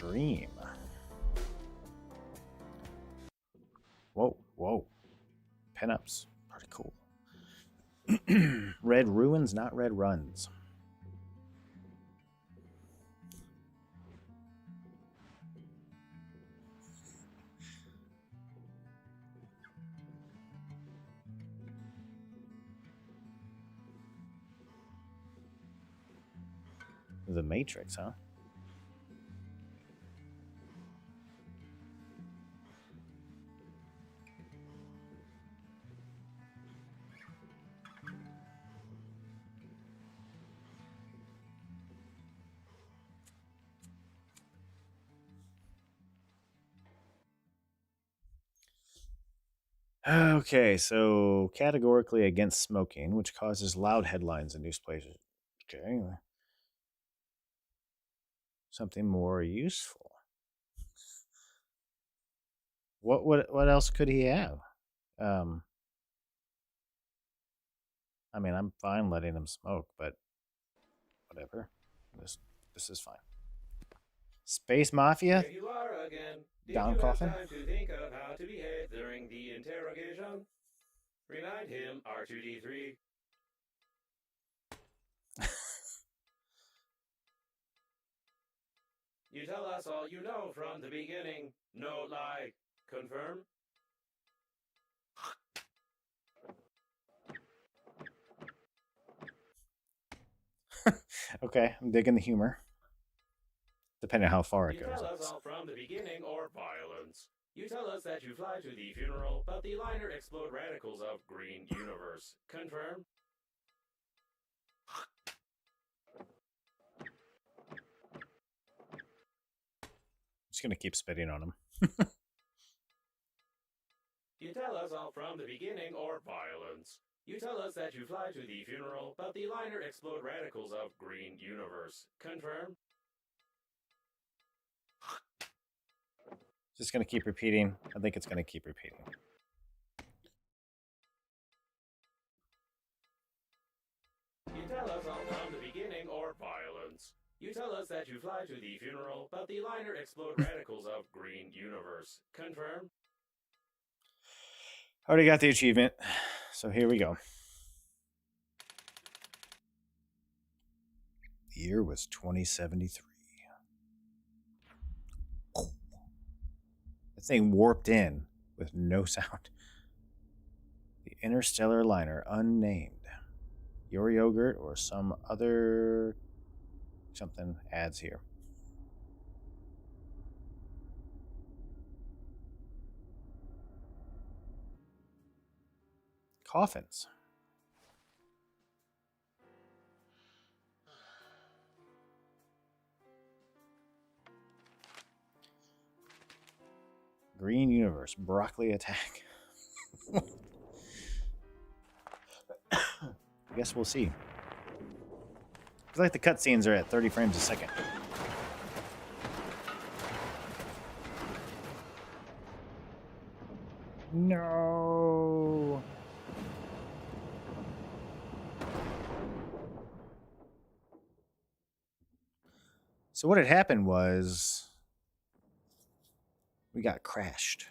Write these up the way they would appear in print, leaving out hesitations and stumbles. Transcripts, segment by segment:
Dream. Whoa, whoa. Pinups. Pretty cool. Red ruins, not red runs. The Matrix, huh? Okay, so categorically against smoking, which causes loud headlines in newspapers. Okay. Something more useful. What else could he have? I mean, I'm fine letting him smoke, but whatever. This is fine. Space Mafia? Here you are again. Did Down you have coffin? time to think of how to behave during the interrogation? Remind him R2D3. You tell us all you know from the beginning. No lie. Confirm? Okay, I'm digging the humor. Depending on how far it You goes. tell us all from the beginning or violence. You tell us that you fly to the funeral, but the liner explode radicals of green universe. Confirm? Just gonna keep spitting on him. You tell us all from the beginning or violence. You tell us that you fly to the funeral, but the liner explode radicals of green universe. Confirm? Just gonna keep repeating. I think it's gonna keep repeating. You tell us all from the beginning or violence. You tell us that you fly to the funeral, but the liner explode radicals of green universe. Confirm? Already got the achievement. So here we go. The year was 2073. That thing warped in with no sound. The interstellar liner, unnamed. Your yogurt or some other something adds here. Coffins. Green universe, broccoli attack. I guess we'll see. It's like the cutscenes are at 30 frames a second. No. So what had happened was we got crashed.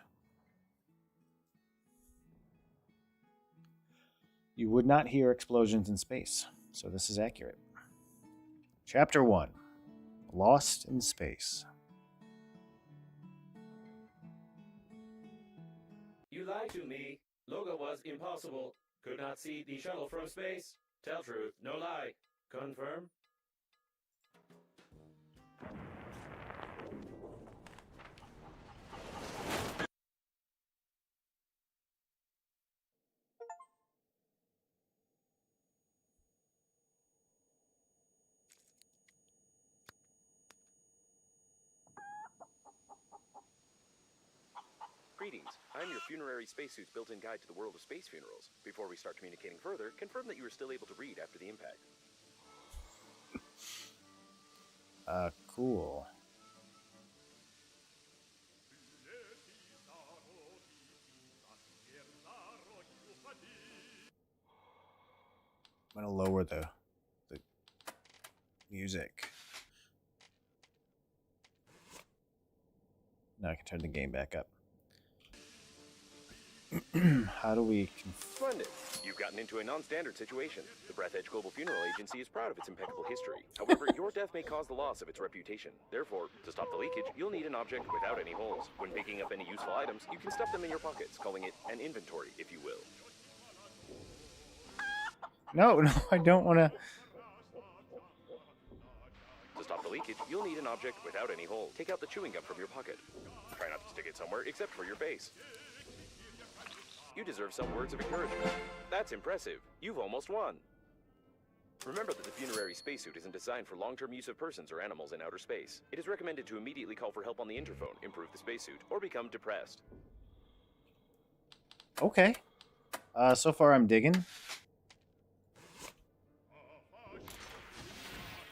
You would not hear explosions in space, so this is accurate. Chapter 1. Lost in Space. You lied to me. Logo was impossible. Could not see the shuttle from space. Tell truth, no lie. Confirm? Greetings. I'm your funerary spacesuit's built-in guide to the world of space funerals. Before we start communicating further, confirm that you are still able to read after the impact. Cool. I'm gonna lower the music. Now I can turn the game back up. How do we... Splendid. You've gotten into a non-standard situation. The Breathedge Global Funeral Agency is proud of its impeccable history. However, your death may cause the loss of its reputation. Therefore, to stop the leakage, you'll need an object without any holes. When picking up any useful items, you can stuff them in your pockets, calling it an inventory, if you will. No, I don't want to... To stop the leakage, you'll need an object without any holes. Take out the chewing gum from your pocket. Try not to stick it somewhere except for your face. You deserve some words of encouragement. That's impressive. You've almost won. Remember that the funerary spacesuit isn't designed for long-term use of persons or animals in outer space. It is recommended to immediately call for help on the interphone, improve the spacesuit, or become depressed. Okay. So far I'm digging.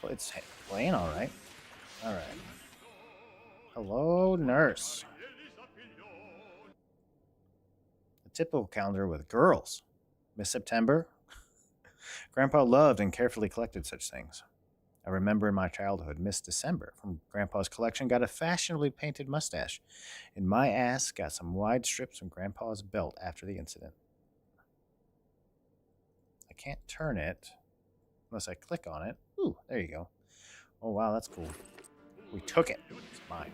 Well, it's playing all right. All right. Hello, nurse. A typical calendar with girls. Miss September. Grandpa loved and carefully collected such things. I remember in my childhood, Miss December from Grandpa's collection got a fashionably painted mustache, and my ass got some wide strips from Grandpa's belt after the incident. I can't turn it unless I click on it. Ooh, there you go. Oh, wow, that's cool. We took it. It's mine.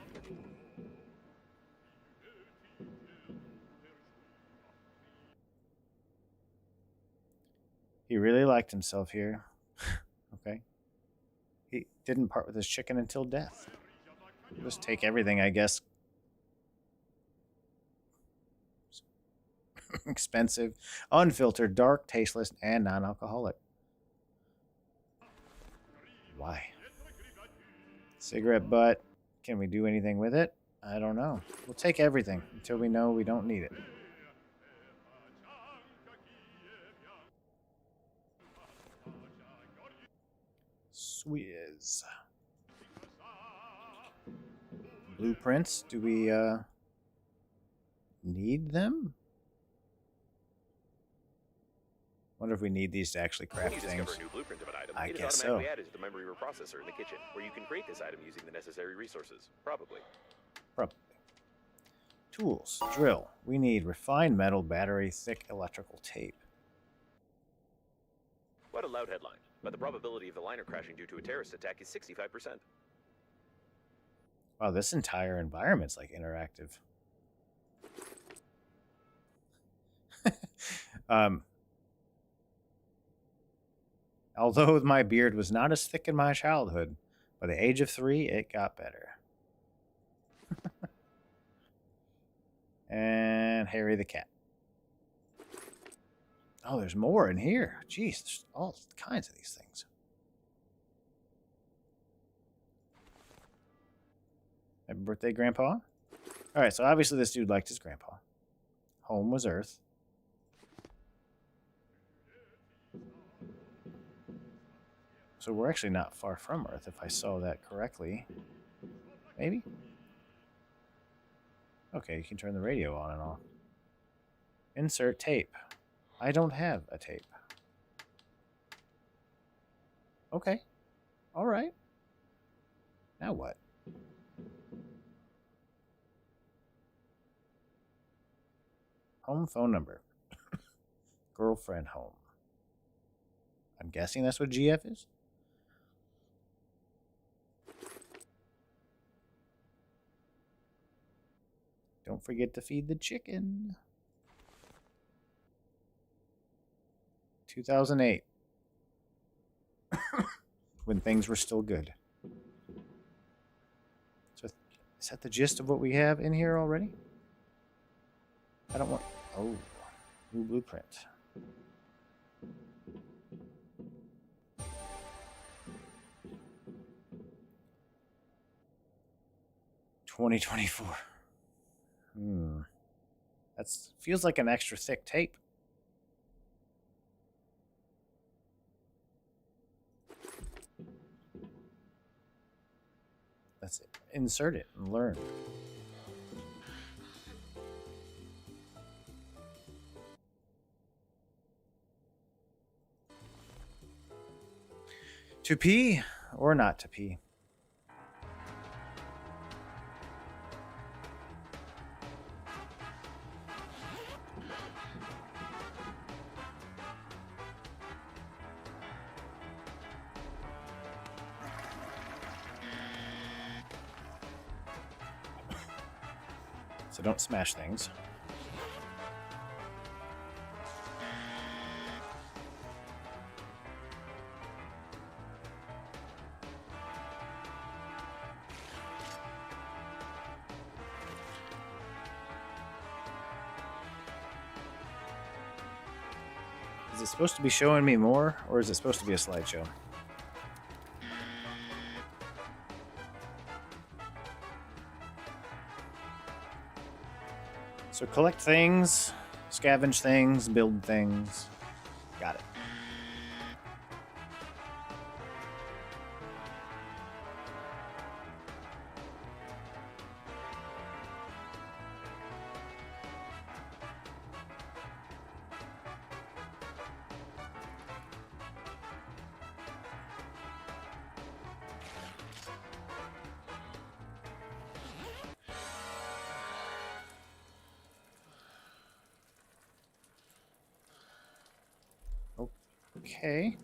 He really liked himself here. Okay. He didn't part with his chicken until death. Just take everything, I guess. Expensive, unfiltered, dark, tasteless, and non-alcoholic. Why? Cigarette butt. Can we do anything with it? I don't know. We'll take everything until we know we don't need it. Swizz. Blueprints. Do we need them? Wonder if we need these to actually craft When you things. discover a new blueprint of an item, I it is guess automatically so. added to the memory reprocessor in the kitchen, where you can create this item using the necessary resources. Probably. Probably. Tools. Drill. We need refined metal, battery, thick electrical tape. What a loud headline. But the probability of the liner crashing due to a terrorist attack is 65%. Wow, this entire environment's like interactive. Although my beard was not as thick in my childhood, by the age of 3, it got better. And Harry the cat. Oh, there's more in here. Jeez, there's all kinds of these things. Happy birthday, Grandpa. All right, so obviously this dude liked his grandpa. Home was Earth. So we're actually not far from Earth, if I saw that correctly. Maybe? Okay, you can turn the radio on and off. Insert tape. I don't have a tape. Okay. All right. Now what? Home phone number. Girlfriend home. I'm guessing that's what GF is? Don't forget to feed the chicken. 2008. When things were still good. So is that the gist of what we have in here already? I don't want... Oh, new blueprint. $2024. That's feels like an extra thick tape. Let's insert it and learn. To pee or not to pee? don't smash things. Is it supposed to be showing me more, or is it supposed to be a slideshow? So collect things, scavenge things, build things. Got it. Okay.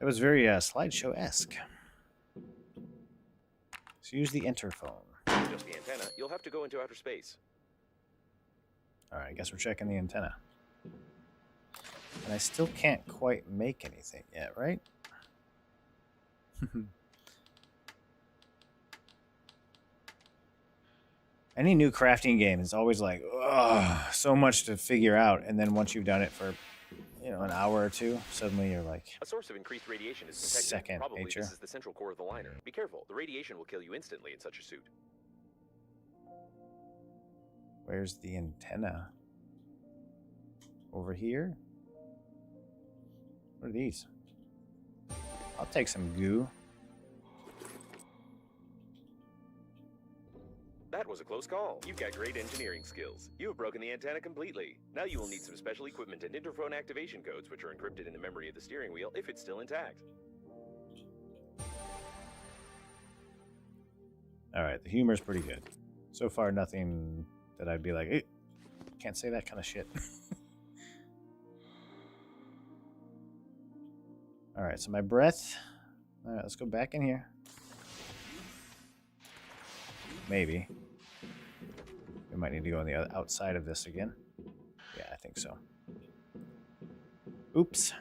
It was very slideshow-esque. So use the interphone. Just the antenna. You'll have to go into outer space. Alright, I guess we're checking the antenna. And I still can't quite make anything yet, right? Any new crafting game is always like, ugh, so much to figure out. And then once you've done it for, an hour or two, suddenly you're like, a source of increased radiation is detected. Second Probably nature. This is the central core of the liner. Be careful. The radiation will kill you instantly in such a suit. Where's the antenna? Over here? What are these? I'll take some goo. That was a close call. You've got great engineering skills. You have broken the antenna completely. Now you will need some special equipment and interphone activation codes, which are encrypted in the memory of the steering wheel if it's still intact. Alright, the humor's pretty good. So far, nothing that I'd be like, hey, can't say that kind of shit. Alright, so my breath. Alright, let's go back in here. Maybe. We might need to go on the outside of this again. Yeah, I think so. Oops.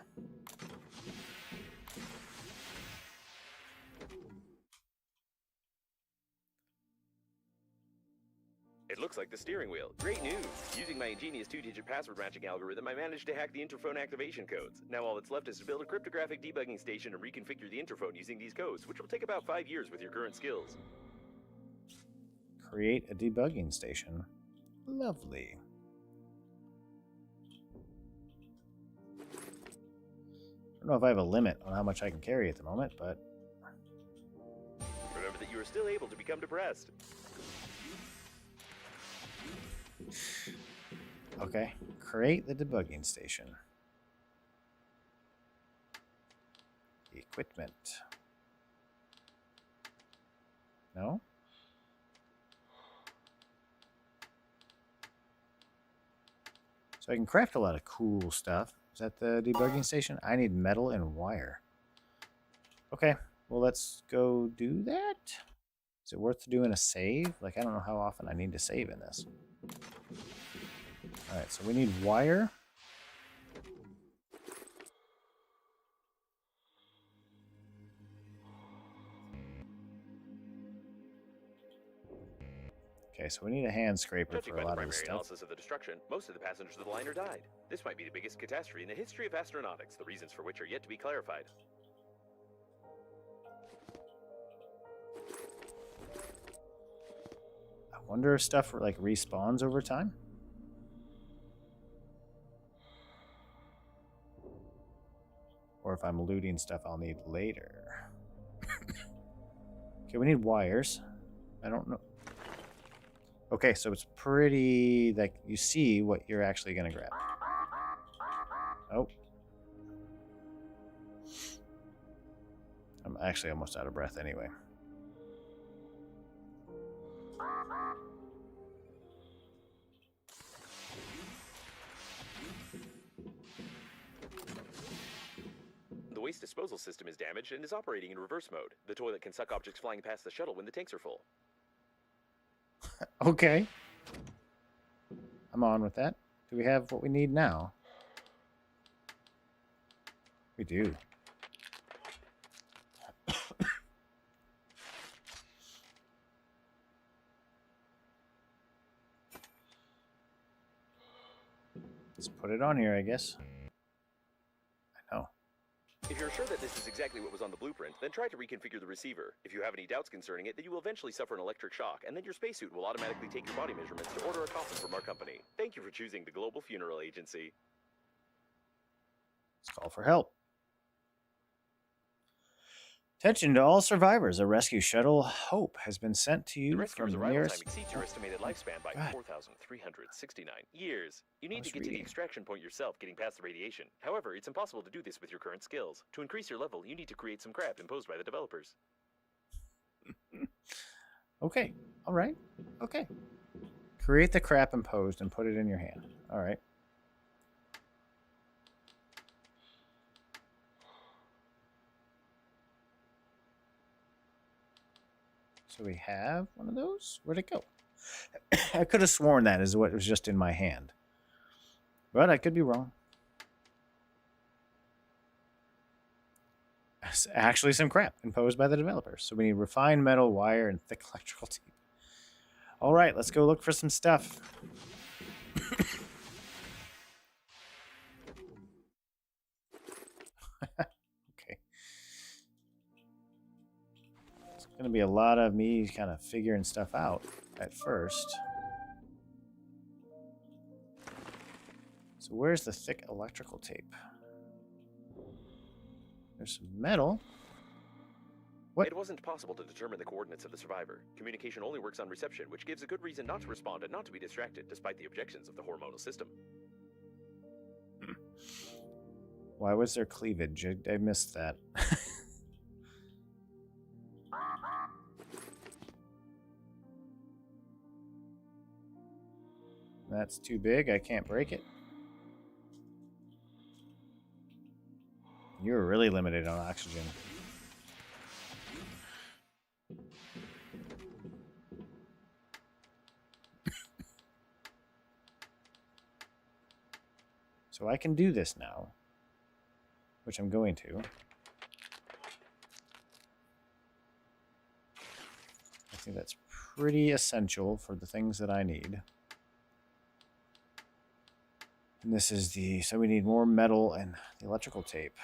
It looks like the steering wheel. Great news! Using my ingenious 2-digit password matching algorithm, I managed to hack the interphone activation codes. Now all that's left is to build a cryptographic debugging station and reconfigure the interphone using these codes, which will take about 5 years with your current skills. Create a debugging station. Lovely. I don't know if I have a limit on how much I can carry at the moment, but... Remember that you are still able to become depressed. Okay. Create the debugging station. Equipment. No? So I can craft a lot of cool stuff. Is that the debugging station? I need metal and wire. Okay, well, let's go do that. Is it worth doing a save? Like, I don't know how often I need to save in this. Alright, so we need wire. Okay, so we need a hand scraper Judging for a by the lot of primary this stuff. analysis of the destruction, most of the passengers of the liner died. This might be the biggest catastrophe in the history of astronautics, the reasons for which are yet to be clarified. I wonder if stuff like respawns over time. Or if I'm looting stuff I'll need later. Okay, we need wires. I don't know. Okay, so it's pretty, like, you see what you're actually going to grab. Oh. I'm actually almost out of breath anyway. The waste disposal system is damaged and is operating in reverse mode. The toilet can suck objects flying past the shuttle when the tanks are full. Okay. I'm on with that. Do we have what we need now? We do. Let's put it on here, I guess. I know. If you're sure that this is exactly what was on the blueprint, then try to reconfigure the receiver. If you have any doubts concerning it, then you will eventually suffer an electric shock, and then your spacesuit will automatically take your body measurements to order a coffin from our company. Thank you for choosing the Global Funeral Agency. Let's call for help. Attention to all survivors. A rescue shuttle Hope has been sent to The you rescuer's from arrival nearest... time exceeds your estimated lifespan by God. 4,369 years. You need was to get to the reading. extraction point yourself, getting past the radiation. However, it's impossible to do this with your current skills. To increase your level, you need to create some crap imposed by the developers. Okay. All right. Okay. Create the crap imposed and put it in your hand. All right. So we have one of those. Where'd it go? I could have sworn that is what was just in my hand. But I could be wrong. It's actually some crap imposed by the developers. So we need refined metal, wire, and thick electrical tape. All right, let's go look for some stuff. Okay. It's going to be a lot of me kind of figuring stuff out at first. So where's the thick electrical tape? There's some metal. What? It wasn't possible to determine the coordinates of the survivor. Communication only works on reception, which gives a good reason not to respond and not to be distracted, despite the objections of the hormonal system. Why was there cleavage? I missed that. That's too big. I can't break it. You're really limited on oxygen. So I can do this now, which I'm going to. I think that's pretty essential for the things that I need. And this is the, so we need more metal and the electrical tape.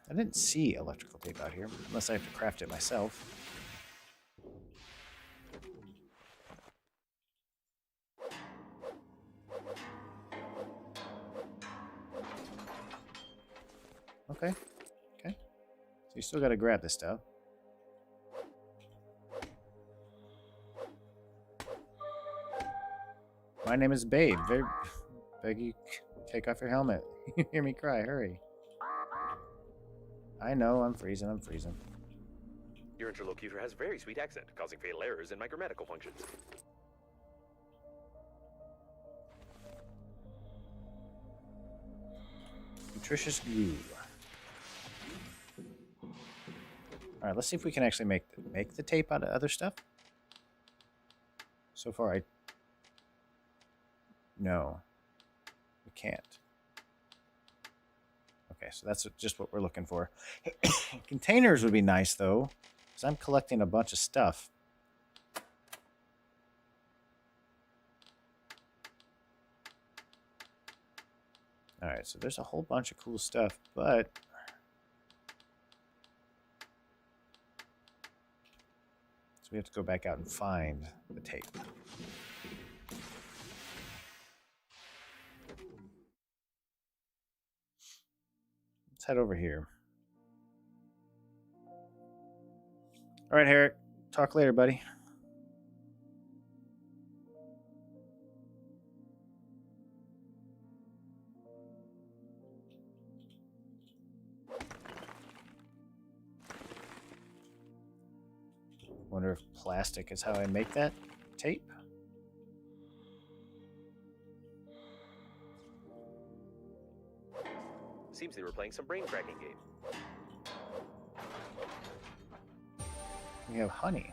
I didn't see electrical tape out here, unless I have to craft it myself. Okay. Okay. So you still got to grab this stuff. My name is Babe. Beg you, take off your helmet. You hear me cry. Hurry. I know. I'm freezing. I'm freezing. Your interlocutor has a very sweet accent, causing fatal errors in my grammatical functions. Nutritious goo. All right, let's see if we can actually make the tape out of other stuff. So far, no, we can't. Okay, so that's just what we're looking for. Containers would be nice, though, because I'm collecting a bunch of stuff. All right, so there's a whole bunch of cool stuff, but so we have to go back out and find the tape. Let's head over here. All right, Herrick. Talk later, buddy. Wonder if plastic is how I make that tape. Seems they were playing some brain cracking game. We have honey.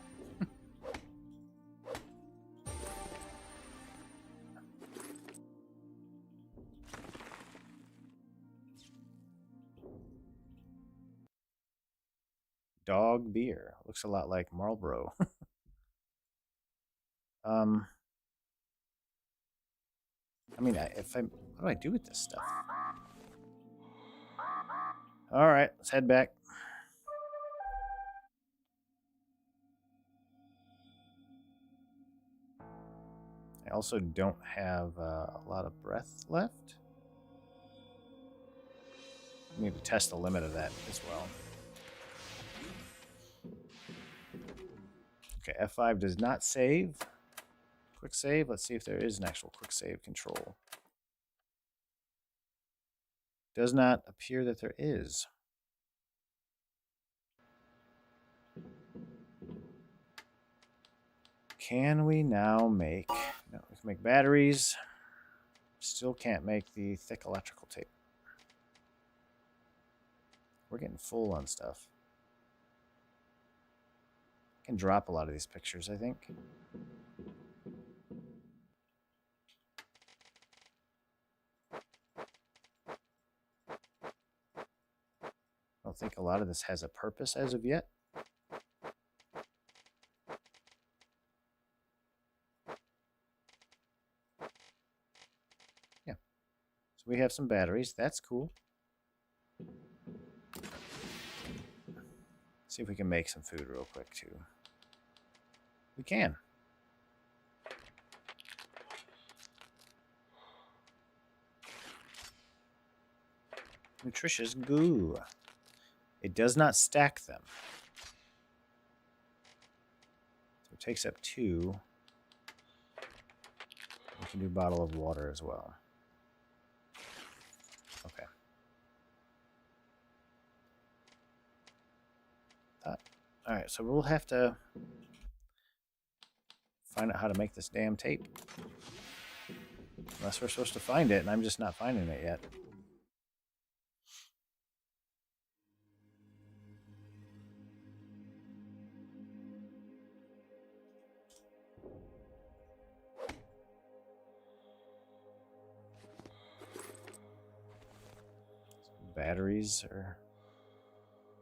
Dog beer. Looks a lot like Marlboro. I mean, what do I do with this stuff? All right, let's head back. I also don't have a lot of breath left. I need to test the limit of that as well. Okay, F5 does not save. Quick save. Let's see if there is an actual quick save control. Does not appear that there is. Can we now make... No, we can make batteries. Still can't make the thick electrical tape. We're getting full on stuff. I can drop a lot of these pictures, I think. I don't think a lot of this has a purpose as of yet. Yeah. So we have some batteries. That's cool. See if we can make some food real quick, too. We can. Nutritious goo. It does not stack them. So it takes up 2. We can do a bottle of water as well. Okay. Alright, so we'll have to find out how to make this damn tape. Unless we're supposed to find it, and I'm just not finding it yet. Batteries are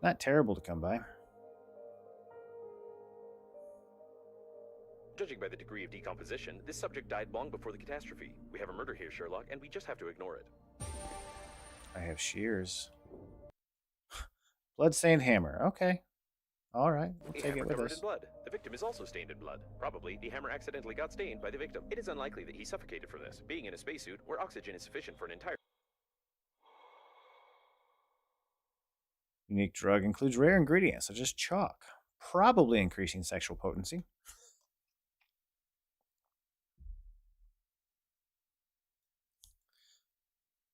not terrible to come by. Judging by the degree of decomposition, this subject died long before the catastrophe. We have a murder here, Sherlock, and we just have to ignore it. I have shears. Bloodstained hammer. Okay. All right. We'll take it with covered us. in blood. The victim is also stained in blood. Probably, the hammer accidentally got stained by the victim. It is unlikely that he suffocated from this, being in a spacesuit where oxygen is sufficient for an entire... Unique drug includes rare ingredients such as chalk, probably increasing sexual potency.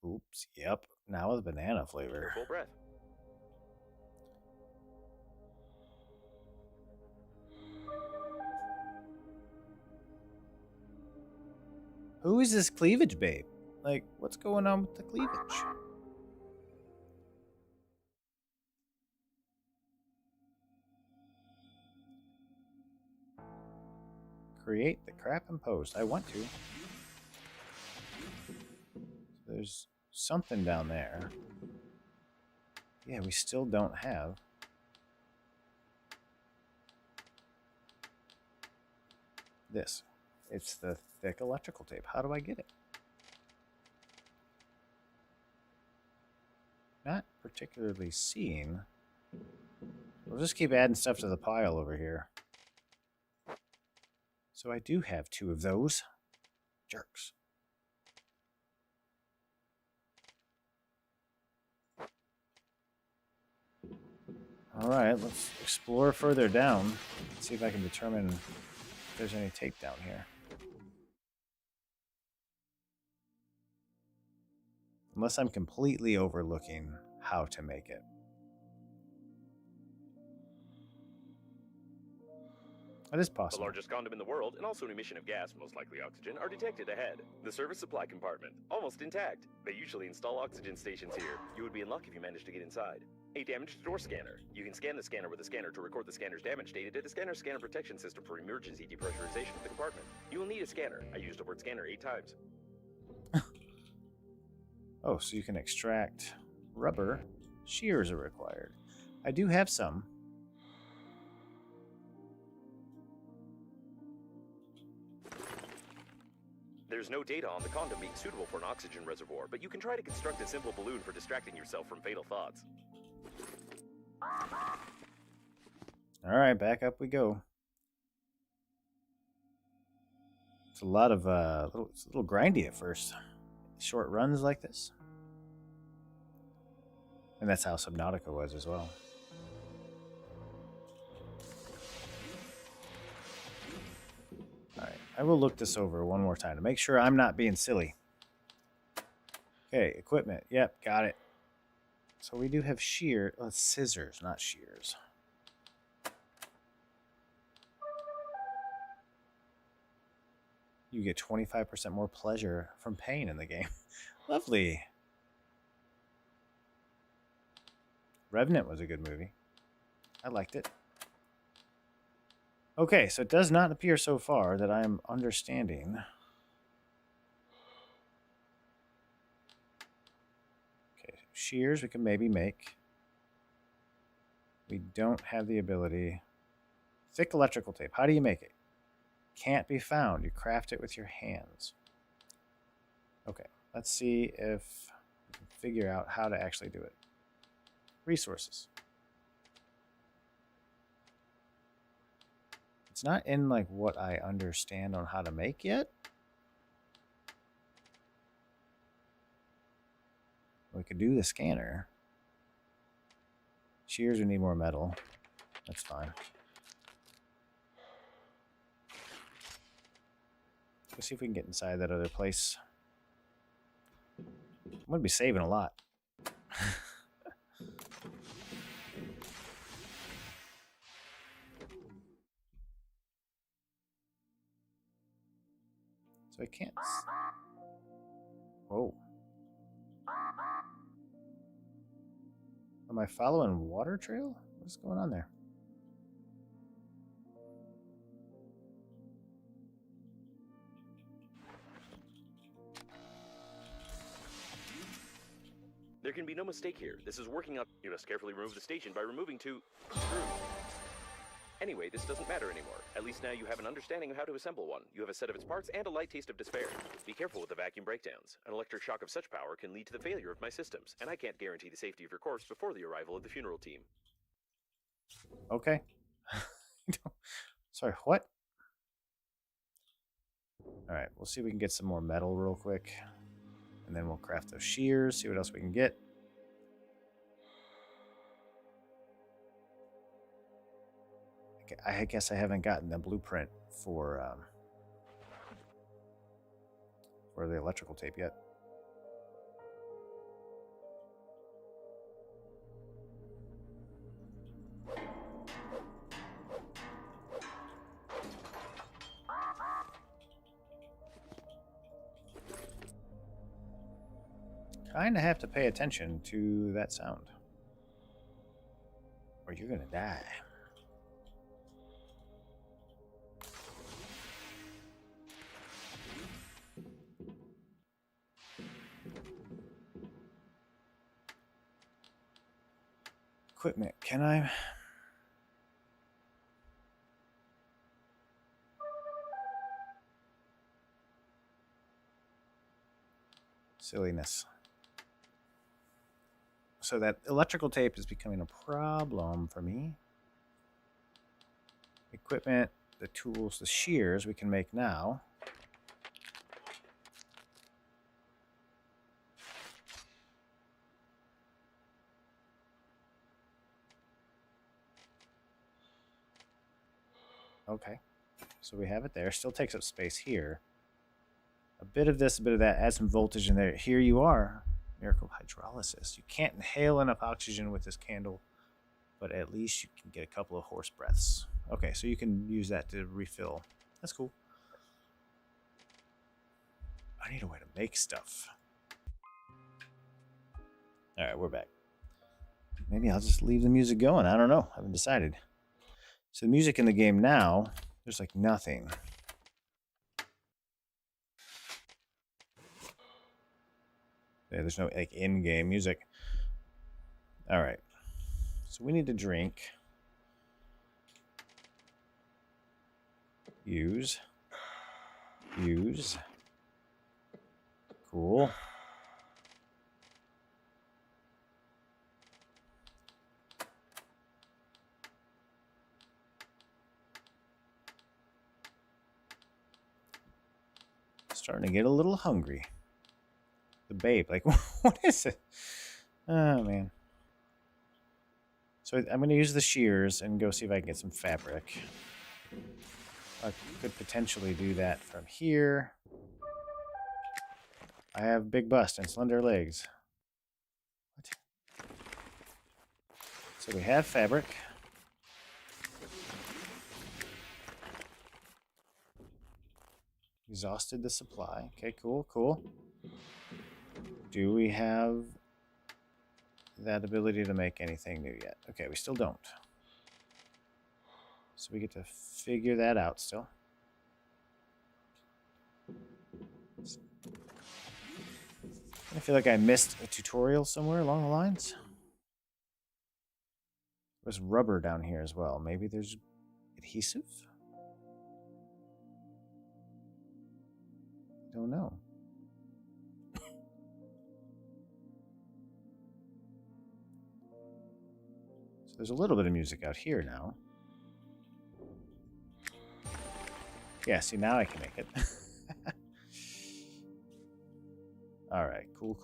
Oops. Yep. Now with banana flavor. Full breath. Who is this cleavage babe? Like, what's going on with the cleavage? Create the crap and post. I want to. There's something down there. Yeah, we still don't have. This. It's the thick electrical tape. How do I get it? Not particularly seeing. We'll just keep adding stuff to the pile over here. So I do have 2 of those. Jerks. Alright, let's explore further down. See if I can determine if there's any tape down here. Unless I'm completely overlooking how to make it. That is The possible. largest condom in the world, and also an emission of gas, most likely oxygen, are detected ahead. The service supply compartment, almost intact. They usually install oxygen stations here. You would be in luck if you managed to get inside. A damaged door scanner. You can scan the scanner with a scanner to record the scanner's damage data to the scanner's scanner protection system for emergency depressurization of the compartment. You will need a scanner. I used the word scanner 8 times. Oh, so you can extract rubber. Shears are required. I do have some. There's no data on the condom being suitable for an oxygen reservoir, but you can try to construct a simple balloon for distracting yourself from fatal thoughts. Alright, back up we go. It's a lot of, it's a little grindy at first. Short runs like this. And that's how Subnautica was as well. Alright, I will look this over one more time to make sure I'm not being silly. Okay, equipment. Yep, got it. So we do have shear. Oh, it's scissors, not shears. You get 25% more pleasure from pain in the game. Lovely. Revenant was a good movie. I liked it. Okay, so it does not appear so far that I am understanding. Okay, shears we can maybe make. We don't have the ability. Thick electrical tape. How do you make it? Can't be found. You craft it with your hands. Okay, let's see if we can figure out how to actually do it. Resources. It's not in like what I understand on how to make yet. We could do the scanner. Shears, we need more metal. That's fine. Let's see if we can get inside that other place. I'm going to be saving a lot. So I can't. Whoa. Am I following water trail? What's going on there? There can be no mistake here. This is working out. You must carefully remove the station by removing 2 screws. Anyway, this doesn't matter anymore. At least now you have an understanding of how to assemble one. You have a set of its parts and a light taste of despair. Be careful with the vacuum breakdowns. An electric shock of such power can lead to the failure of my systems, and I can't guarantee the safety of your corpse before the arrival of the funeral team. Okay. Sorry, what? Alright, we'll see if we can get some more metal real quick. And then we'll craft those shears, see what else we can get. I guess I haven't gotten the blueprint for the electrical tape yet. Kind of have to pay attention to that sound, or you're gonna die. Equipment, can I? Silliness. So that electrical tape is becoming a problem for me. Equipment, the tools, the shears we can make now. Okay, so we have it there. Still takes up space here. A bit of this, a bit of that. Add some voltage in there. Here you are. Miracle hydrolysis. You can't inhale enough oxygen with this candle, but at least you can get a couple of horse breaths. Okay, so you can use that to refill. That's cool. I need a way to make stuff. All right, we're back. Maybe I'll just leave the music going. I don't know. I haven't decided. So the music in the game now, there's like nothing. Yeah, there's no like in-game music. All right. So we need to drink. Use. Cool. Starting to get a little hungry. The babe, like, what is it? Oh, man. So I'm going to use the shears and go see if I can get some fabric. I could potentially do that from here. I have big bust and slender legs. What? So we have fabric. Exhausted the supply. Okay, cool. Do we have that ability to make anything new yet? Okay, we still don't. So we get to figure that out still. I feel like I missed a tutorial somewhere along the lines. There's rubber down here as well. Maybe there's adhesive? Don't know. So there's a little bit of music out here now. Yeah, see, now I can make it. All right, cool.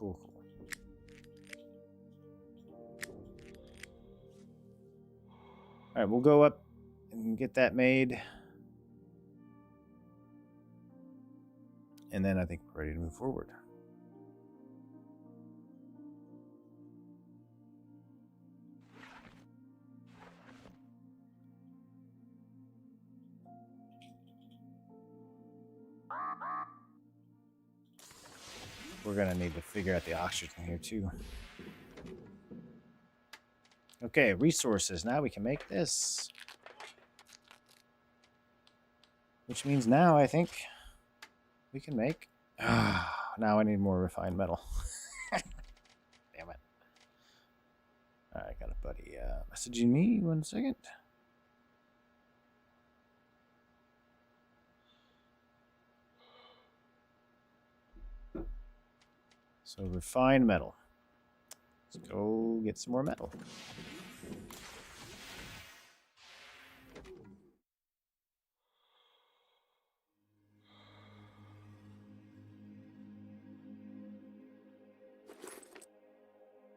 All right, we'll go up and get that made. And then I think we're ready to move forward. We're going to need to figure out the oxygen here too. Okay, resources. Now we can make this. Which means now I think we can make... now I need more refined metal. Damn it. Alright, got a buddy messaging me. 1 second. So refined metal. Let's go get some more metal.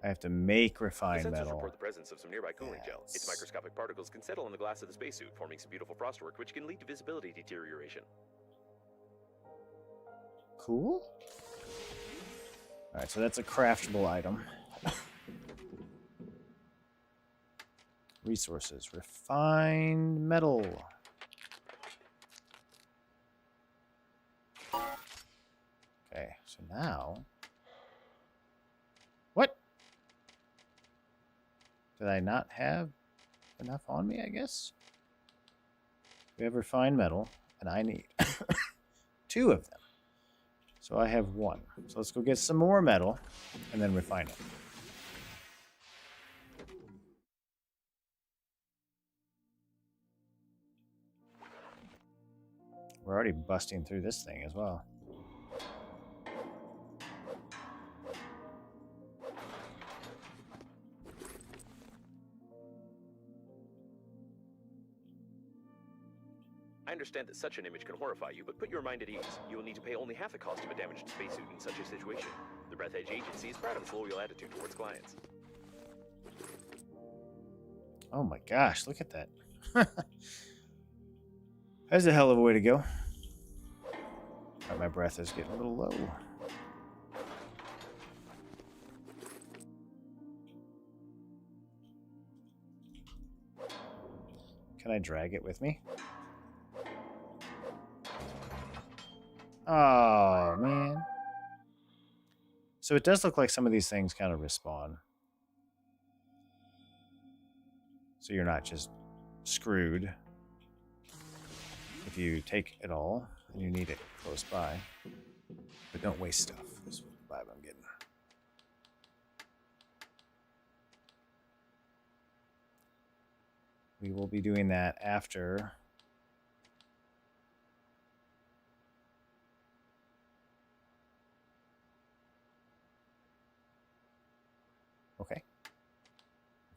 I have to make refined The sensors metal. report the presence of some nearby cooling gel. Its microscopic particles can settle on the glass of the spacesuit, forming some beautiful frostwork, which can lead to visibility deterioration. Cool. Alright, so that's a craftable item. Resources. Refined metal. Okay, so now... What? Did I not have enough on me, I guess? We have refined metal, and I need 2 of them. So I have 1. So let's go get some more metal, and then refine it. We're already busting through this thing as well. I understand that such an image can horrify you, but put your mind at ease. You will need to pay only half the cost of a damaged spacesuit in such a situation. The Breathedge agency is proud of its loyal attitude towards clients. Oh my gosh, look at that. That's a hell of a way to go. Right, my breath is getting a little low. Can I drag it with me? Oh, man. So it does look like some of these things kind of respawn. So you're not just screwed if you take it all and you need it close by. But don't waste stuff, is the vibe I'm getting. We will be doing that after. Okay.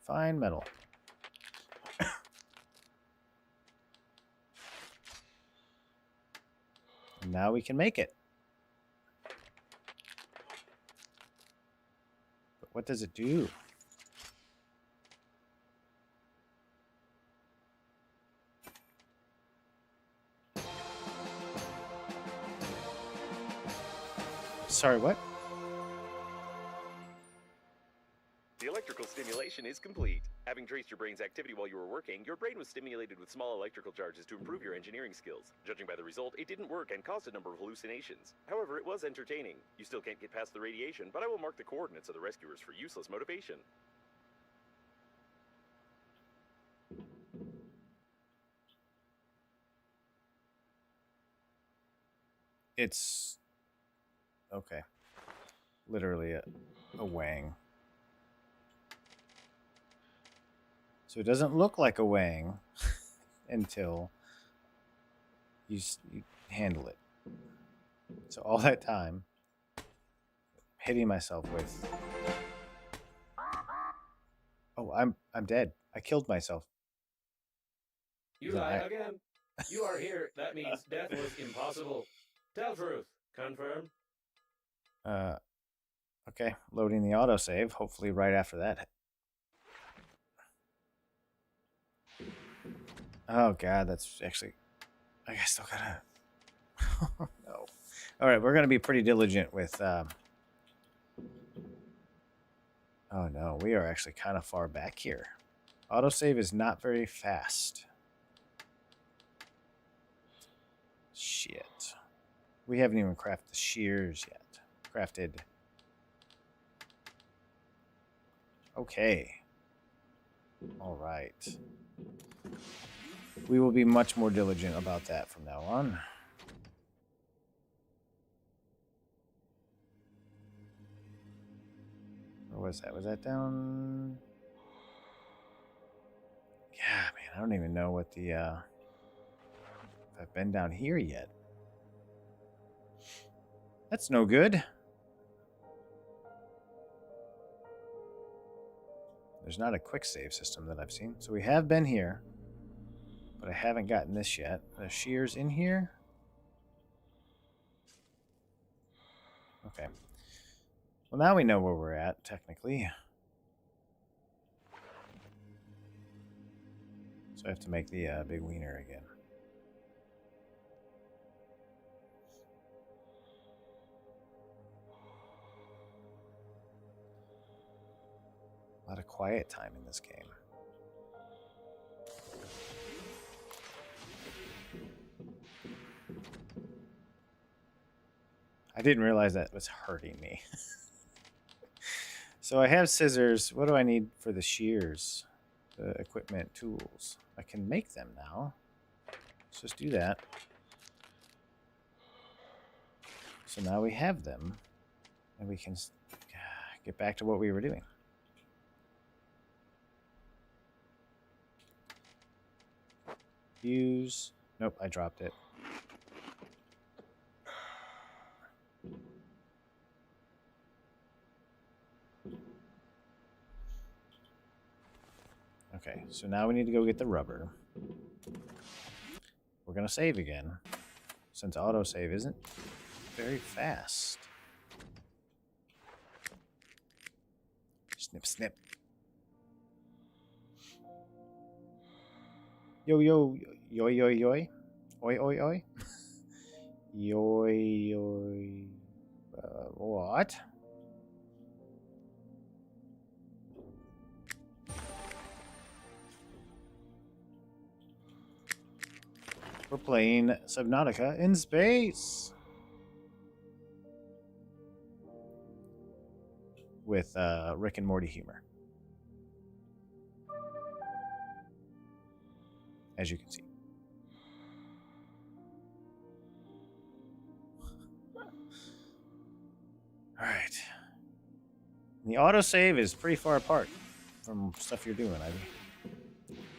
Fine metal. And now we can make it. But what does it do? Sorry, what? The electrical stimulation is complete. Having traced your brain's activity while you were working, your brain was stimulated with small electrical charges to improve your engineering skills. Judging by the result, it didn't work and caused a number of hallucinations. However, it was entertaining. You still can't get past the radiation, but I will mark the coordinates of the rescuers for useless motivation. It's okay. Literally a wang. So it doesn't look like a wang until you handle it. So all that time, hitting myself with. Oh, I'm dead. I killed myself. You lie again. You are here. That means death was impossible. Tell truth. Confirm. Okay. Loading the autosave. Hopefully right after that. Oh god, that's actually. I still gotta. No. All right, we're gonna be pretty diligent with. Oh no, we are actually kind of far back here. Autosave is not very fast. Shit. We haven't even crafted the shears yet. Crafted. Okay. All right. We will be much more diligent about that from now on. Where was that? Was that down? Yeah, man, I don't even know what the, if I've been down here yet. That's no good. There's not a quick save system that I've seen. So we have been here, but I haven't gotten this yet. The shears in here? Okay. Well, now we know where we're at, technically. So I have to make the big wiener again. A lot of quiet time in this game. I didn't realize that was hurting me. So I have scissors. What do I need for the shears? The equipment, tools. I can make them now. Let's just do that. So now we have them. And we can get back to what we were doing. Use. Nope, I dropped it. Okay, so now we need to go get the rubber. We're going to save again, since autosave isn't very fast. Snip, snip. Yo, yo, yo, yo, yo. Oi, oi, oi. Yo, yo. What? We're playing Subnautica in space with Rick and Morty humor. as you can see. All right. The autosave is pretty far apart from stuff you're doing.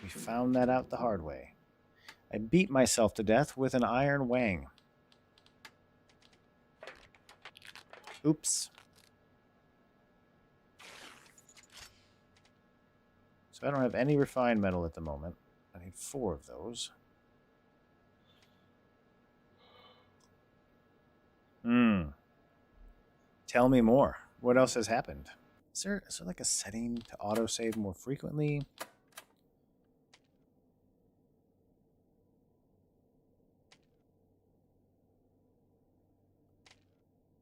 We found that out the hard way. I beat myself to death with an iron wang. Oops. So I don't have any refined metal at the moment. I need 4 of those. Tell me more. What else has happened? Is there like a setting to autosave more frequently?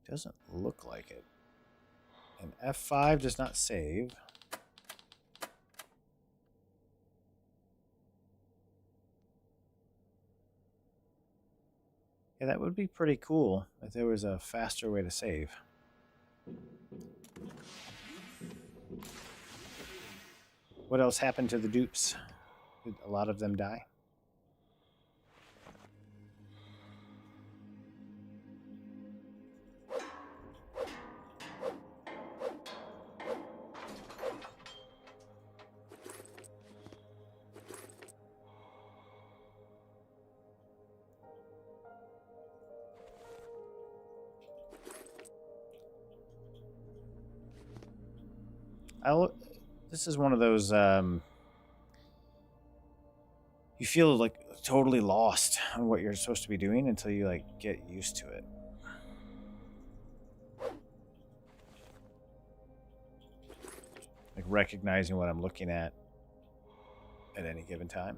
Doesn't look like it. And F5 does not save. Yeah, that would be pretty cool if there was a faster way to save. What else happened to the dupes? Did a lot of them die? This is one of those, you feel like totally lost on what you're supposed to be doing until you like get used to it. Like recognizing what I'm looking at any given time.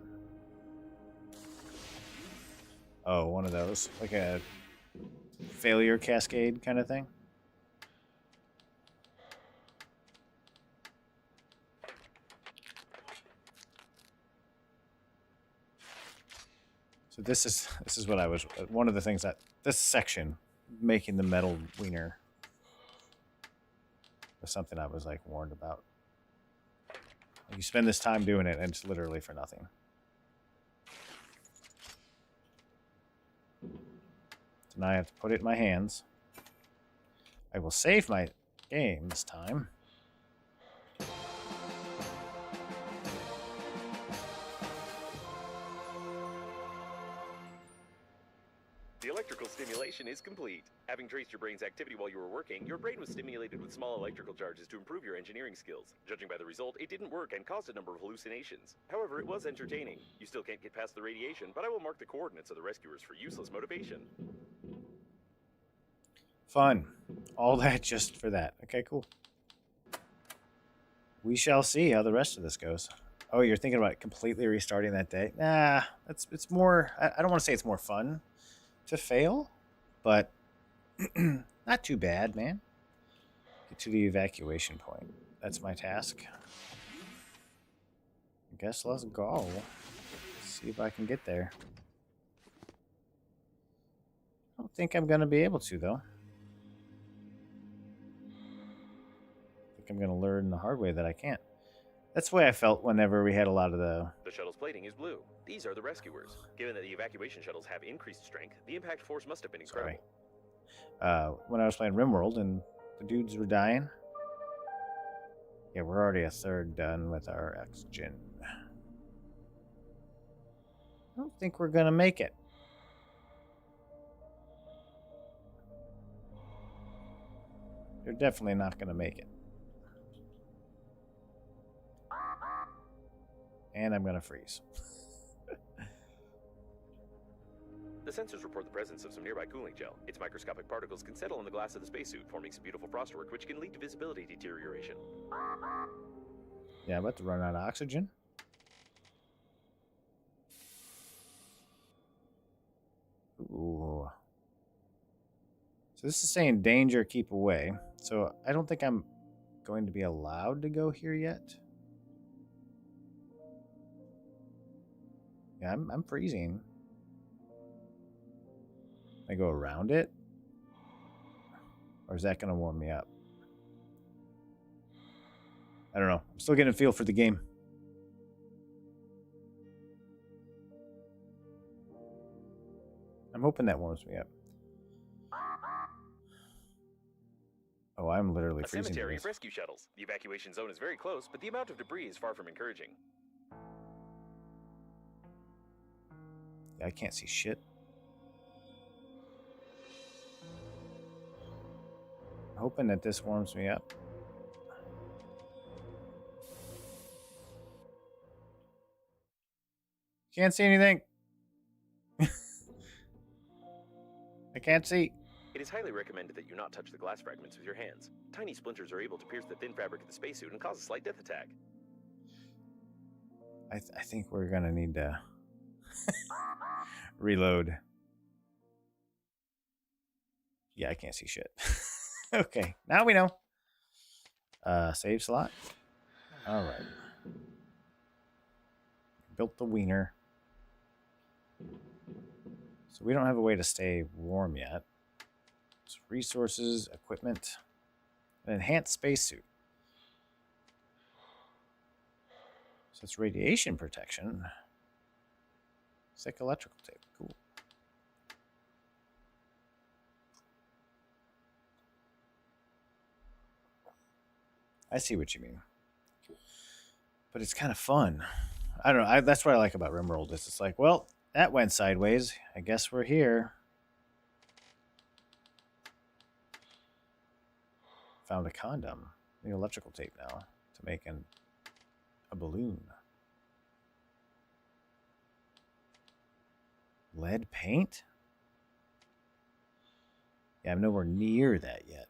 Oh, one of those. Like a failure cascade kind of thing. So this is what I was, one of the things that this section, making the metal wiener, was something I was like warned about. You spend this time doing it and it's literally for nothing. So now I have to put it in my hands. I will save my game this time. The electrical stimulation is complete. Having traced your brain's activity while you were working, your brain was stimulated with small electrical charges to improve your engineering skills. Judging by the result, it didn't work and caused a number of hallucinations. However, it was entertaining. You still can't get past the radiation, but I will mark the coordinates of the rescuers for useless motivation. Fun. All that just for that. Okay, cool. We shall see how the rest of this goes. Oh, you're thinking about completely restarting that day? Nah, it's more, I don't want to say it's more fun to fail, but not too bad, man. Get to the evacuation point. That's my task. I guess let's go. See if I can get there. I don't think I'm going to be able to, though. I think I'm going to learn the hard way that I can't. That's the way I felt whenever we had a lot of the... The shuttle's plating is blue. These are the rescuers. Given that the evacuation shuttles have increased strength, the impact force must have been incredible. Sorry. When I was playing RimWorld and the dudes were dying. Yeah, we're already a third done with our oxygen. I don't think we're going to make it. They're definitely not going to make it. And I'm going to freeze. The sensors report the presence of some nearby cooling gel. Its microscopic particles can settle on the glass of the spacesuit, forming some beautiful frostwork, which can lead to visibility deterioration. Yeah, I'm about to run out of oxygen. Ooh. So this is saying danger, keep away. So I don't think I'm going to be allowed to go here yet. Yeah, I'm freezing. I go around it? Or is that going to warm me up? I don't know. I'm still getting a feel for the game. I'm hoping that warms me up. Oh, I'm literally A freezing. cemetery of rescue shuttles. The evacuation zone is very close, but the amount of debris is far from encouraging. Yeah, I can't see shit. I'm hoping that this warms me up. Can't see anything. I can't see. It is highly recommended that you not touch the glass fragments with your hands. Tiny splinters are able to pierce the thin fabric of the spacesuit and cause a slight death attack. I think we're gonna need to reload. Yeah, I can't see shit. Okay, now we know. Save slot. All right. Built the wiener. So we don't have a way to stay warm yet. So resources, equipment, an enhanced spacesuit. So it's radiation protection. Thick electrical tape. Cool. I see what you mean. But it's kind of fun. I don't know. That's what I like about Rimworld. It's like, well, that went sideways. I guess we're here. Found a condom. Need electrical tape now to make a balloon. Lead paint? Yeah, I'm nowhere near that yet.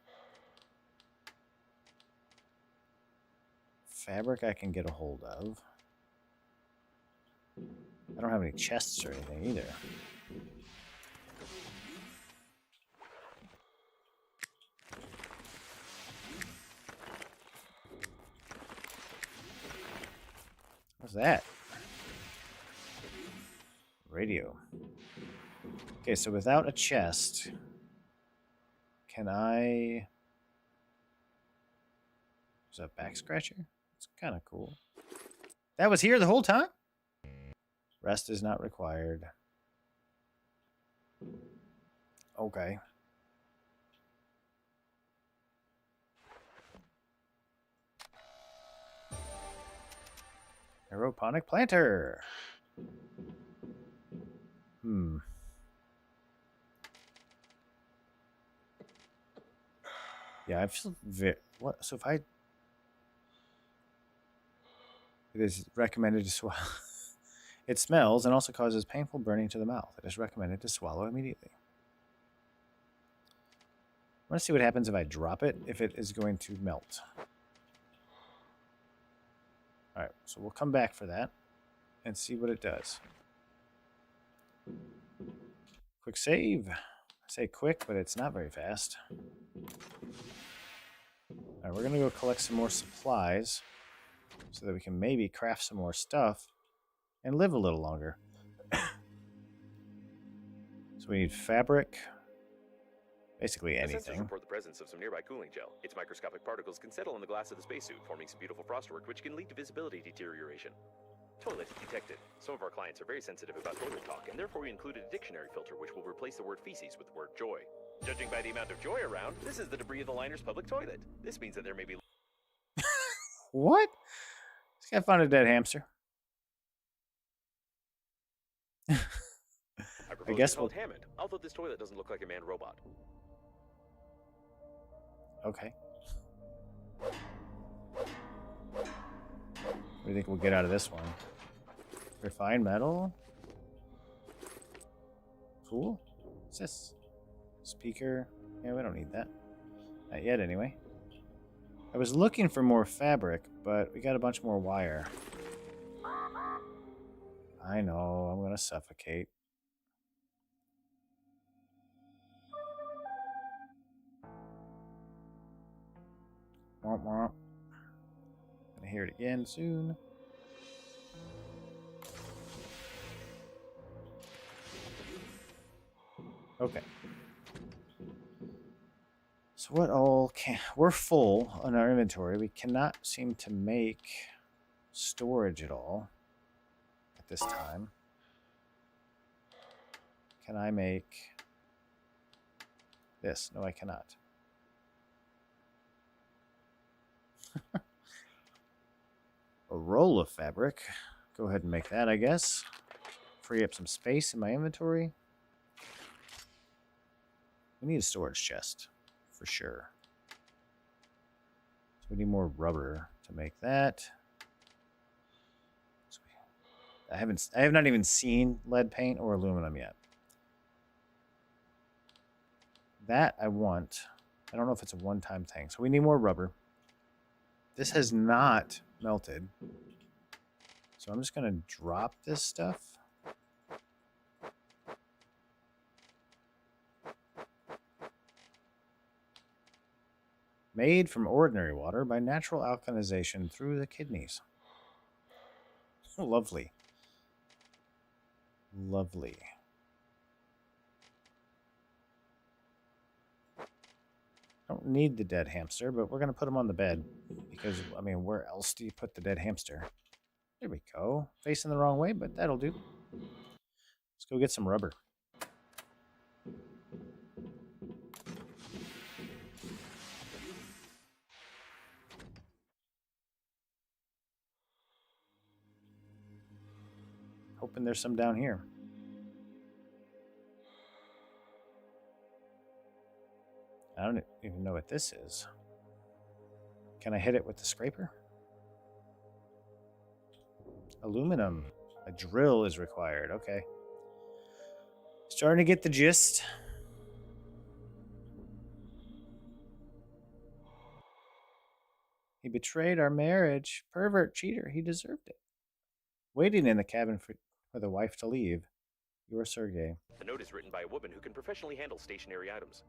Fabric I can get a hold of. I don't have any chests or anything either. What's that? Radio. Okay, so without a chest, can I... Is that a back scratcher? It's kind of cool. That was here the whole time? Rest is not required. Okay. Aeroponic planter. Yeah, I feel very... What? So if I... It is recommended to swallow. It smells and also causes painful burning to the mouth. It is recommended to swallow immediately. I want to see what happens if I drop it, if it is going to melt. Alright, so we'll come back for that and see what it does. Quick save. I say quick, but it's not very fast. Alright, we're going to go collect some more supplies so that we can maybe craft some more stuff and live a little longer. So we need fabric, basically The sensors anything. report the presence of some nearby cooling gel. Its microscopic particles can settle on the glass of the spacesuit, forming some beautiful frostwork, which can lead to visibility deterioration. Toilet detected. Some of our clients are very sensitive about toilet talk, and therefore we included a dictionary filter which will replace the word feces with the word joy. Judging by the amount of joy around, this is the debris of the liner's public toilet. This means that there may be... What? This guy found a dead hamster. I guess we'll Hammond, although this toilet doesn't look like a manned robot. Okay. What do you think we'll get out of this one? Refined metal? Cool. What's this? Speaker? Yeah, we don't need that. Not yet, anyway. I was looking for more fabric, but we got a bunch more wire. I know, I'm gonna suffocate. Womp womp. Gonna hear it again soon. Okay. So what all can... We're full on our inventory. We cannot seem to make storage at all at this time. Can I make this? No, I cannot. A roll of fabric. Go ahead and make that, I guess. Free up some space in my inventory. We need a storage chest, for sure. So we need more rubber to make that. I have not even seen lead paint or aluminum yet. That I want. I don't know if it's a one-time thing. So we need more rubber. This has not melted. So I'm just going to drop this stuff. Made from ordinary water by natural alkalization through the kidneys. Lovely. Lovely. Don't need the dead hamster, but we're going to put him on the bed. Because, I mean, where else do you put the dead hamster? There we go. Facing the wrong way, but that'll do. Let's go get some rubber. Hoping there's some down here. I don't even know what this is. Can I hit it with the scraper? Aluminum. A drill is required. Okay. Starting to get the gist. He betrayed our marriage. Pervert, cheater. He deserved it. Waiting in the cabin for the wife to leave. You're Sergey. The note is written by a woman who can professionally handle stationary items.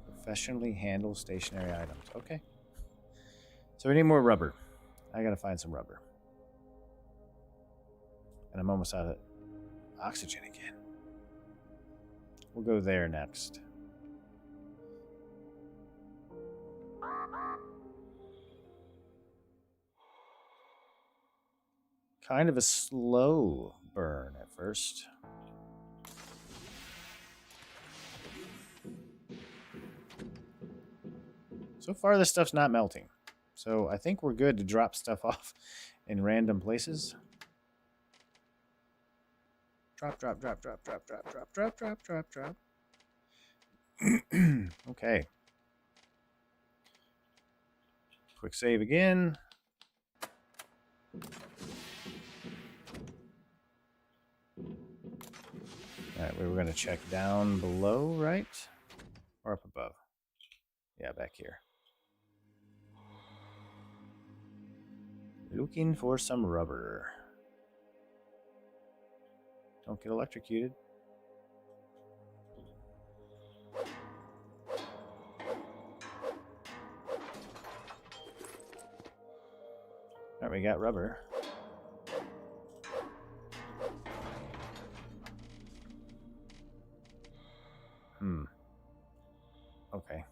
Professionally handle stationary items. Okay. So we need more rubber. I gotta find some rubber. And I'm almost out of oxygen again. We'll go there next. Kind of a slow burn at first. So far, this stuff's not melting. So I think we're good to drop stuff off in random places. Drop, drop, drop, drop, drop, drop, drop, drop, drop, drop, drop. Okay. Quick save again. Alright, we were going to check down below, right? Or up above? Yeah, back here. Looking for some rubber. Don't get electrocuted. Alright, we got rubber. Okay.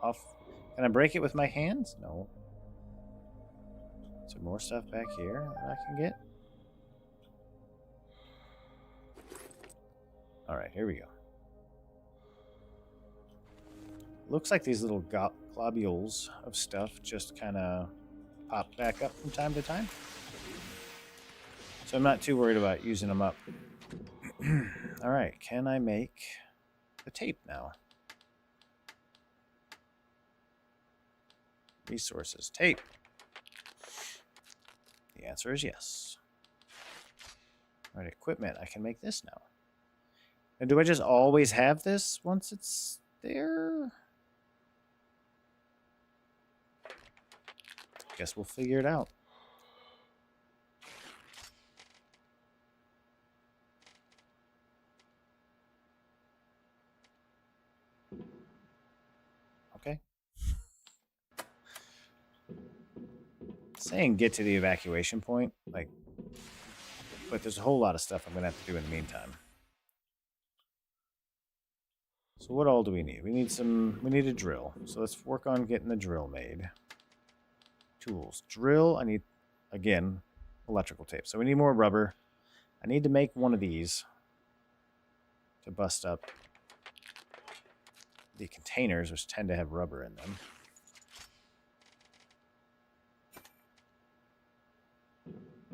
Off. Can I break it with my hands? No. Is there more stuff back here that I can get? Alright, here we go. Looks like these little globules of stuff just kind of pop back up from time to time. So I'm not too worried about using them up. Alright, can I make the tape now? Resources. Tape. The answer is yes. Alright, equipment. I can make this now. And do I just always have this once it's there? Guess we'll figure it out. Okay. Saying get to the evacuation point, like, but there's a whole lot of stuff I'm going to have to do in the meantime. So what all do we need? We need a drill. So let's work on getting the drill made. Tools. Drill, I need, again, electrical tape. So we need more rubber. I need to make one of these to bust up the containers, which tend to have rubber in them.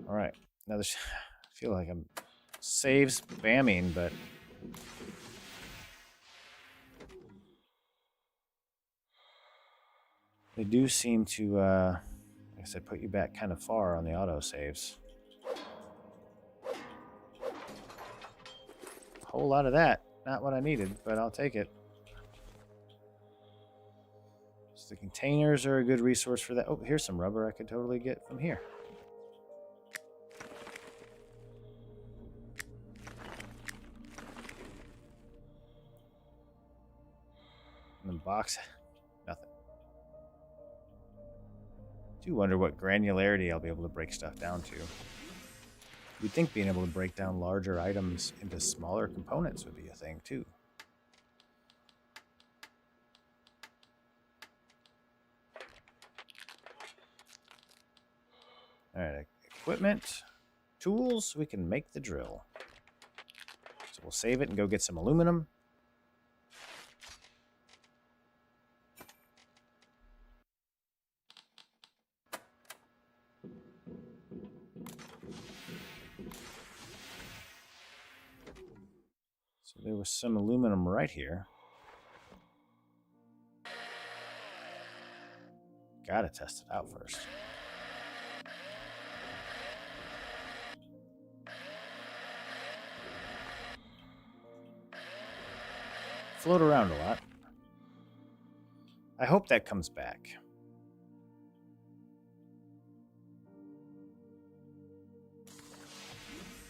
All right. Now this, I feel like I'm save spamming, but they do seem to, like I said, put you back kind of far on the auto saves. A whole lot of that. Not what I needed, but I'll take it. So the containers are a good resource for that. Oh, here's some rubber I could totally get from here. In the box, nothing. I do wonder what granularity I'll be able to break stuff down to. You'd think being able to break down larger items into smaller components would be a thing too. All right, equipment, tools, we can make the drill. So we'll save it and go get some aluminum. So there was some aluminum right here. Gotta test it out first. Float around a lot. I hope that comes back.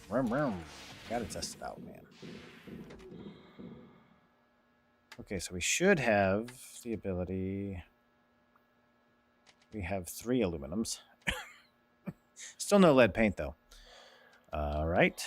Vroom, vroom. Gotta test it out, man. Okay, so we should have the ability. We have 3 aluminums. Still no lead paint, though. All right.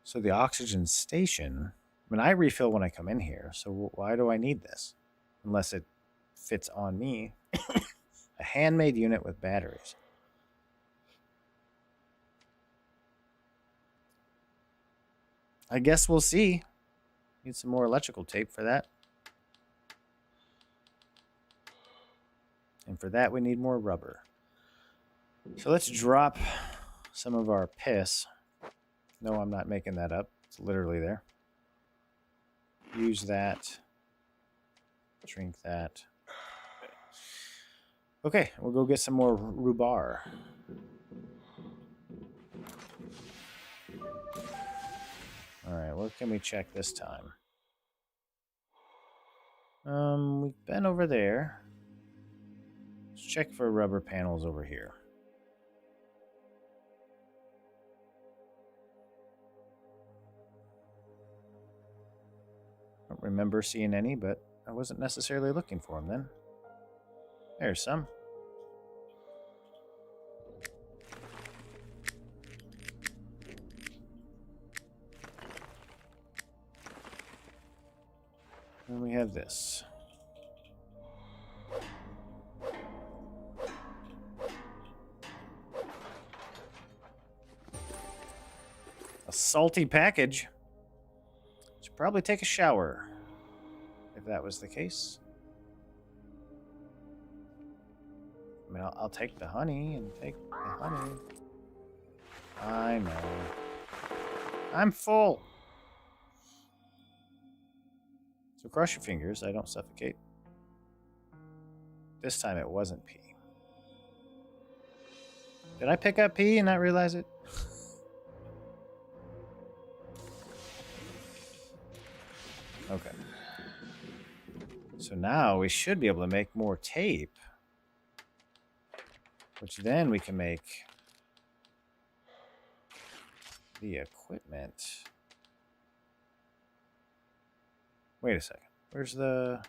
So the oxygen station, I mean, I refill when I come in here, so why do I need this? Unless it fits on me. A handmade unit with batteries. I guess we'll see. Need some more electrical tape for that. And for that, we need more rubber. So let's drop some of our piss. No, I'm not making that up. It's literally there. Use that. Drink that. Okay, we'll go get some more rhubarb. Alright, what can we check this time? We've been over there. Let's check for rubber panels over here. I don't remember seeing any, but I wasn't necessarily looking for them then. There's some. And we have this. A salty package. Should probably take a shower, if that was the case. I mean, I'll take the honey and take the honey. I know. I'm full. So cross your fingers, I don't suffocate. This time it wasn't pee. Did I pick up pee and not realize it? Okay. So now we should be able to make more tape. Which then we can make the equipment. Wait a second. Where's the...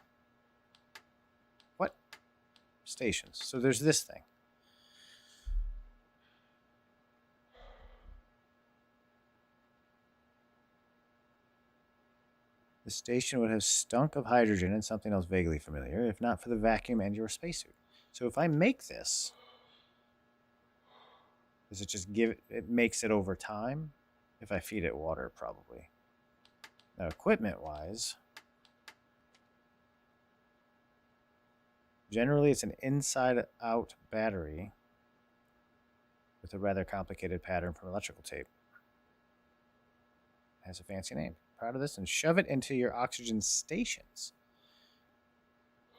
What? Stations. So there's this thing. The station would have stunk of hydrogen and something else vaguely familiar, if not for the vacuum and your spacesuit. So if I make this, does it just give it makes it over time? If I feed it water, probably. Now, equipment-wise, generally it's an inside-out battery with a rather complicated pattern from electrical tape. It has a fancy name. Proud of this, and shove it into your oxygen stations.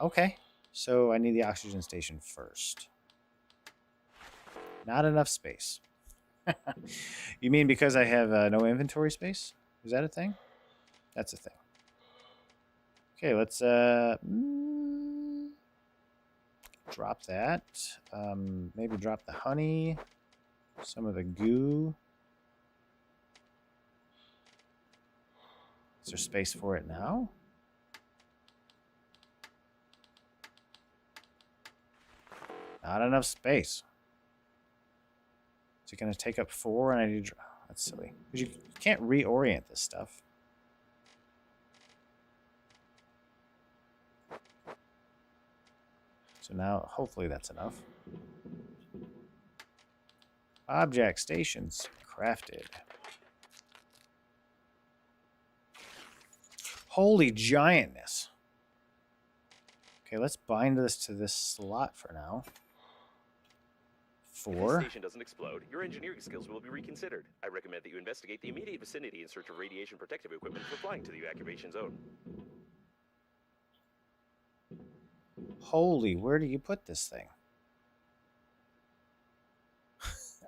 Okay, so I need the oxygen station first. Not enough space. You mean because I have no inventory space? Is that a thing? That's a thing. Okay, let's drop that. Maybe drop the honey, some of the goo. Is there space for it now? Not enough space. Is it going to take up 4 and I need to... That's silly. Because you can't reorient this stuff. So now, hopefully that's enough. Object stations crafted. Holy giantness. Okay, let's bind this to this slot for now. If 4. the station doesn't explode, your engineering skills will be reconsidered. I recommend that you investigate the immediate vicinity in search of radiation protective equipment for flying to the evacuation zone. Holy, where do you put this thing?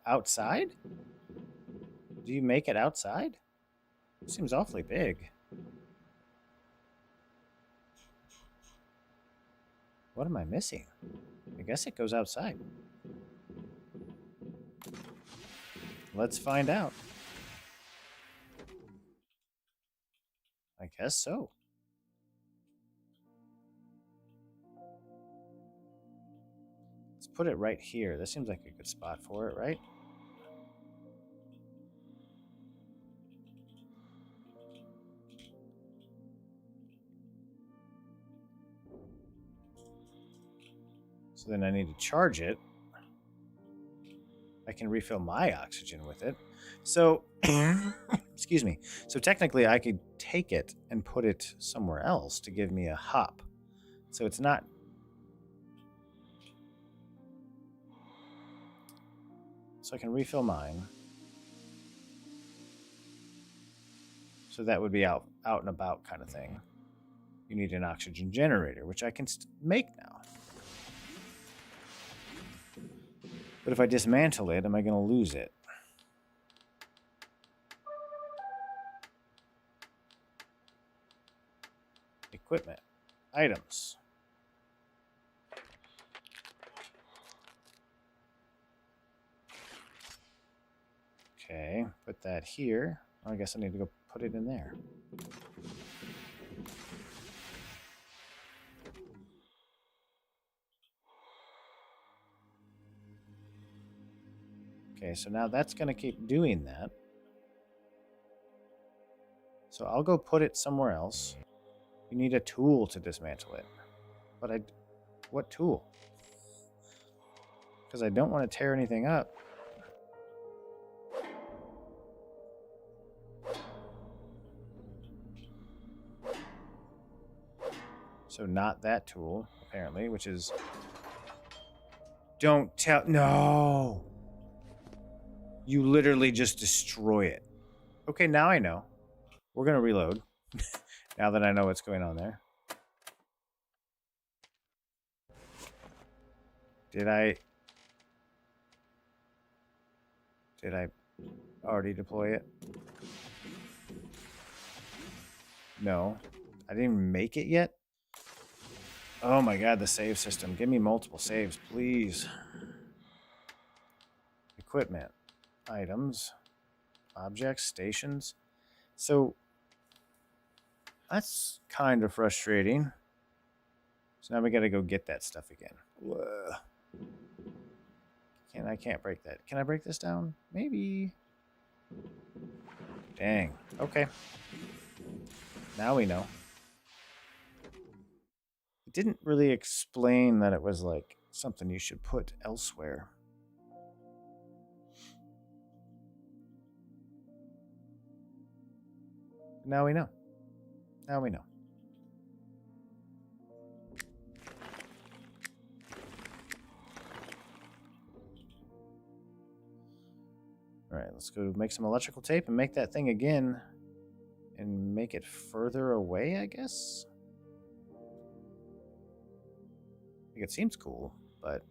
Outside? Do you make it outside? It seems awfully big. What am I missing? I guess it goes outside. Let's find out. I guess so. Let's put it right here. This seems like a good spot for it, right? So then I need to charge it. I can refill my oxygen with it. So, excuse me. So technically I could take it and put it somewhere else to give me a hop. So it's not... So I can refill mine. So that would be out and about kind of thing. You need an oxygen generator, which I can make now. But if I dismantle it, am I going to lose it? Equipment. Items. Okay, put that here. I guess I need to go put it in there. Okay, so now that's going to keep doing that. So I'll go put it somewhere else. You need a tool to dismantle it. But what tool? Because I don't want to tear anything up. So not that tool, apparently, which is... Don't tell... No! You literally just destroy it. Okay, now I know. We're going to reload. Now that I know what's going on there. Did I already deploy it? No. I didn't even make it yet? Oh my god, the save system. Give me multiple saves, please. Equipment. Items. Objects. Stations. So, that's kind of frustrating. So now we gotta go get that stuff again. Whoa. I can't break that. Can I break this down? Maybe. Dang. Okay. Now we know. It didn't really explain that it was like something you should put elsewhere. Now we know. Now we know. All right, let's go make some electrical tape and make that thing again and make it further away, I guess. Like, it seems cool, but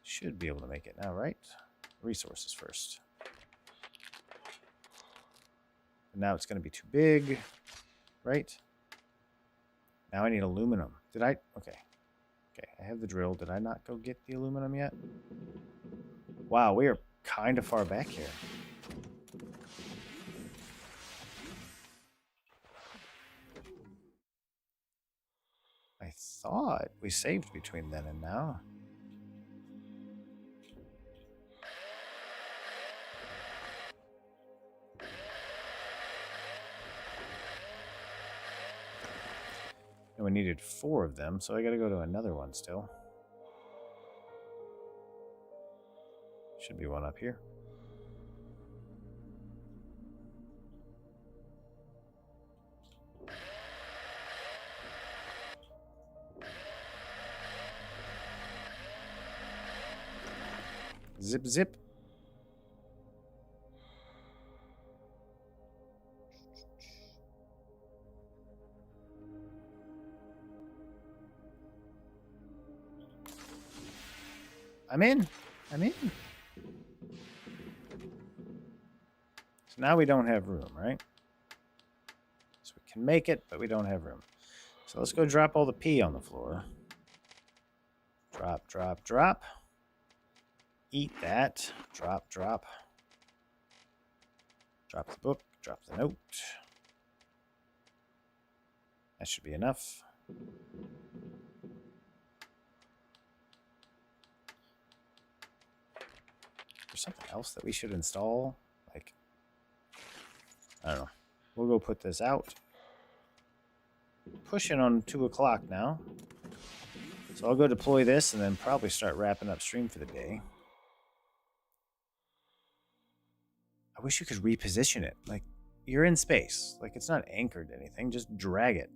should be able to make it now, right? Resources first. And now it's going to be too big, right? Now I need aluminum. Did I? Okay. Okay, I have the drill. Did I not go get the aluminum yet? Wow, we are kind of far back here. I thought we saved between then and now. And we needed 4 of them, so I gotta go to another one still. Should be one up here. Zip, zip. I'm in. I'm in. So now we don't have room, right? So we can make it, but we don't have room. So let's go drop all the pee on the floor. Drop, drop, drop. Eat that. Drop, drop. Drop the book. Drop the note. That should be enough. There's something else that we should install. Like, I don't know. We'll go put this out. Pushing on 2 o'clock now. So I'll go deploy this and then probably start wrapping up stream for the day. I wish you could reposition it. Like, you're in space. Like, it's not anchored to anything. Just drag it.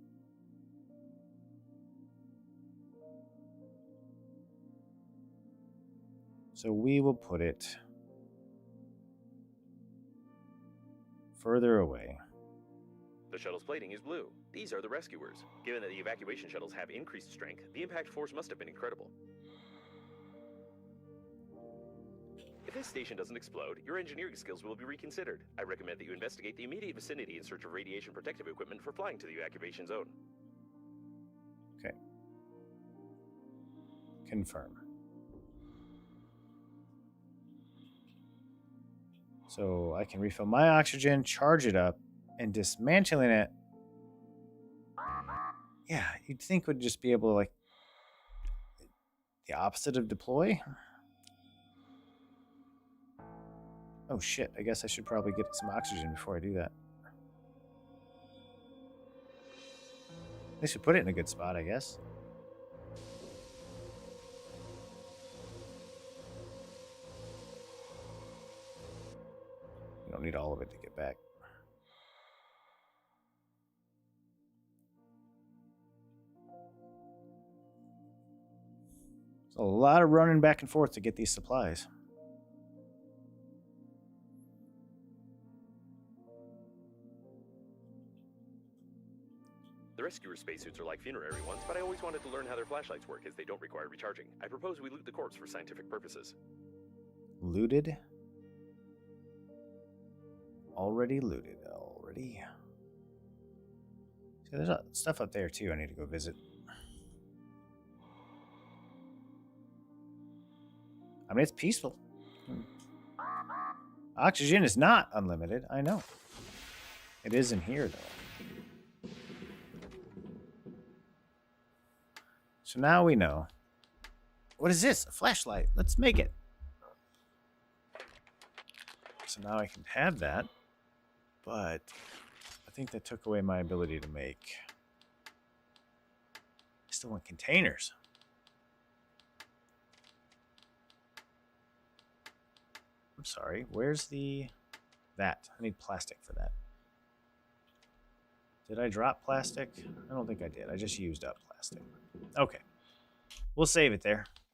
So we will put it further away. The shuttle's plating is blue. These are the rescuers. Given that the evacuation shuttles have increased strength, the impact force must have been incredible. If this station doesn't explode, your engineering skills will be reconsidered. I recommend that you investigate the immediate vicinity in search of radiation protective equipment for flying to the evacuation zone. Okay. Confirm. So I can refill my oxygen, charge it up, and dismantling it. Yeah, you'd think would just be able to, like, the opposite of deploy. Oh shit, I guess I should probably get some oxygen before I do that. They should put it in a good spot, I guess. You don't need all of it to get back. There's a lot of running back and forth to get these supplies. The rescuer spacesuits are like funerary ones, but I always wanted to learn how their flashlights work as they don't require recharging. I propose we loot the corpse for scientific purposes. Looted? Already looted. Already. See, there's stuff up there too I need to go visit. I mean, it's peaceful. Oxygen is not unlimited. I know. It is in here, though. So now we know What is this? A flashlight. Let's make it. So now I can have that, but I think that took away my ability to make. I still want containers. I'm sorry. Where's that? I need plastic for that. Did I drop plastic? I don't think I did. I just used up plastic. Okay. We'll save it there.